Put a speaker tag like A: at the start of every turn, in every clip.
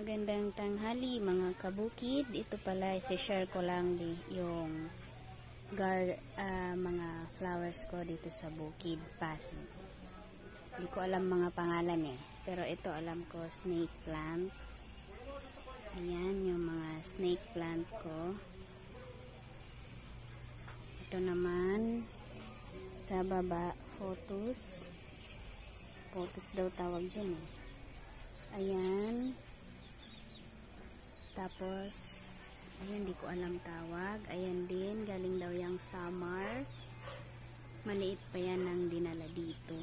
A: Magandang tanghali mga kabukid. Ito pala i-share ko lang yung mga flowers ko dito sa bukid Pasig. Hindi ko alam mga pangalan pero ito alam ko, snake plant. Ayan yung mga snake plant ko. Ito naman sa baba, photos daw tawag dyan Ayan. Tapos, ayan, di ko alam tawag. Ayan din, galing daw yung summer. Maliit pa yan ang dinala dito.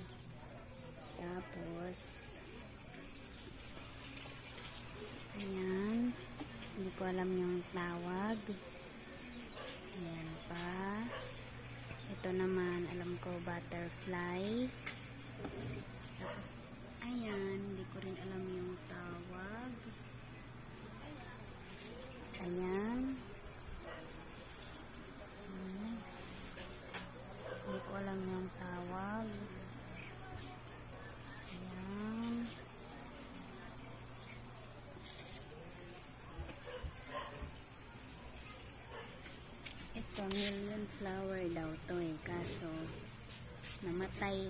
A: Tapos, ayan, hindi ko alam yung tawag. Ayan pa. Ito naman, alam ko, butterfly. Tapos, ayan, hindi ko rin alam yung tawag. Ayan. Hindi ko alam yung tawag. Ayan. Ito, million flower daw to kaso namatay.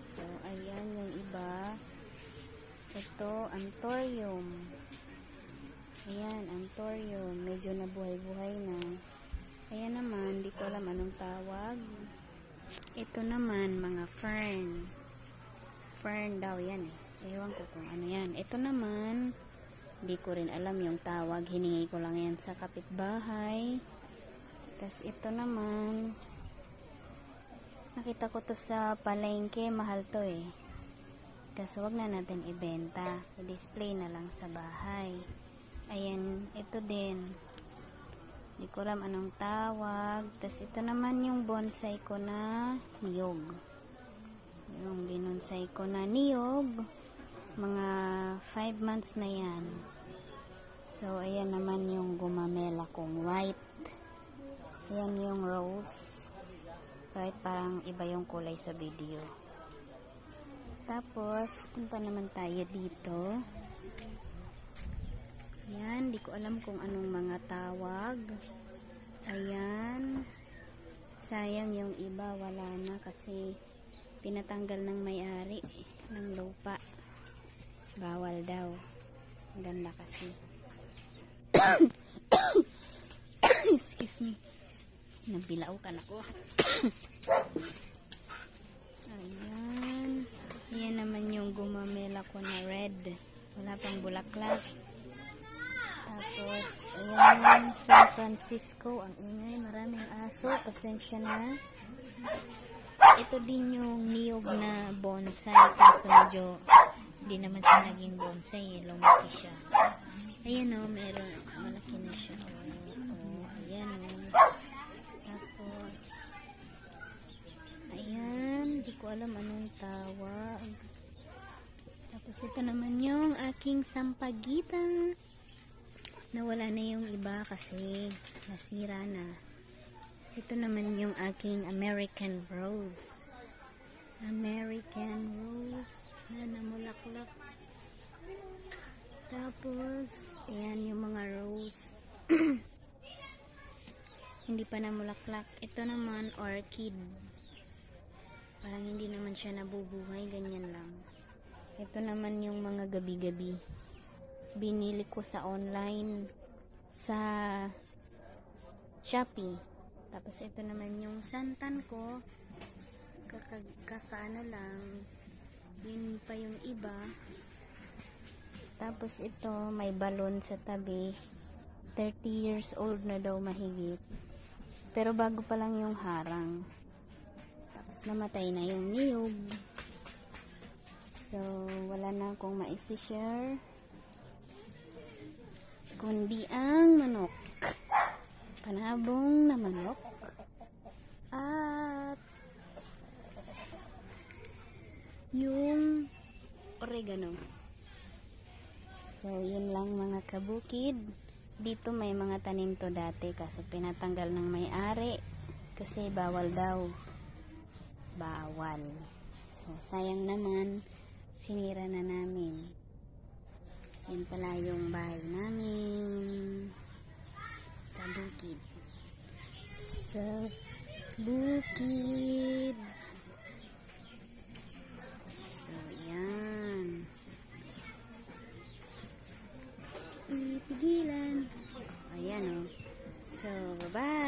A: So, ayan yung iba. Ito, anthurium. Ayan, anthurium. Medyo nabuhay-buhay na. Ayan naman, di ko alam anong tawag. Ito naman, mga fern. Fern daw yan Ewan ko kung ano yan. Ito naman, di ko rin alam yung tawag. Hiningi ko lang yan sa kapitbahay. Tapos ito naman, nakita ko to sa palengke. Mahal to Kaso wag na natin ibenta. I-display na lang sa bahay. Ayan, ito din. Hindi ko alam anong tawag. Tapos ito naman yung bonsai ko na niyog. Yung binonsai ko na niyog. Mga 5 months na yan. So, ayan naman yung gumamela kong white. Ayan yung rose. Right, parang iba yung kulay sa video. Tapos, punta naman tayo dito. Ayan, di ko alam kung anong mga tawag. Ayan. Sayang yung iba, wala na kasi pinatanggal ng may-ari ng lupa. Bawal daw. Ganda kasi. Excuse me. Nabilao ka na ko. Ayan. Ayan naman yung gumamela ko na red. Wala pang bulaklak. Tapos, ayan, San Francisco. Ang ingay, maraming aso. Pasensya na. Ito din yung niyog na bonsai. Kaso medyo, di naman siya naging bonsai. Lumaki siya. Ayan meron. Malaki na siya. Ayan Tapos, ayan, di ko alam anong tawag. Tapos ito naman yung aking sampagita. Nawala na yung iba kasi nasira na. Ito naman yung aking American rose. American rose na namulaklak. Tapos, ayan yung mga rose. Hindi pa namulaklak. Ito naman orchid. Parang hindi naman siya nabubuhay, ganyan lang. Ito naman yung mga gabi-gabi. Binili ko sa online sa Shopee. Tapos ito naman yung santan ko. Kakaano lang. Yun pa yung iba. Tapos ito, may balon sa tabi. 30 years old na daw mahigit. Pero bago pa lang yung harang. Tapos namatay na yung niyog. So, wala na akong maisi-share. Kundi ang manok. Panabong na manok. At yung oregano. So, yun lang mga kabukid. Dito may mga tanim to dati kaso pinatanggal ng may-ari kasi bawal daw. Bawal. So, sayang naman. sinira na namin. Yan pala yung bahay namin sa bukid. Sa bukid. So, yan. Pipigilan. Ayan, oh. So, bye-bye.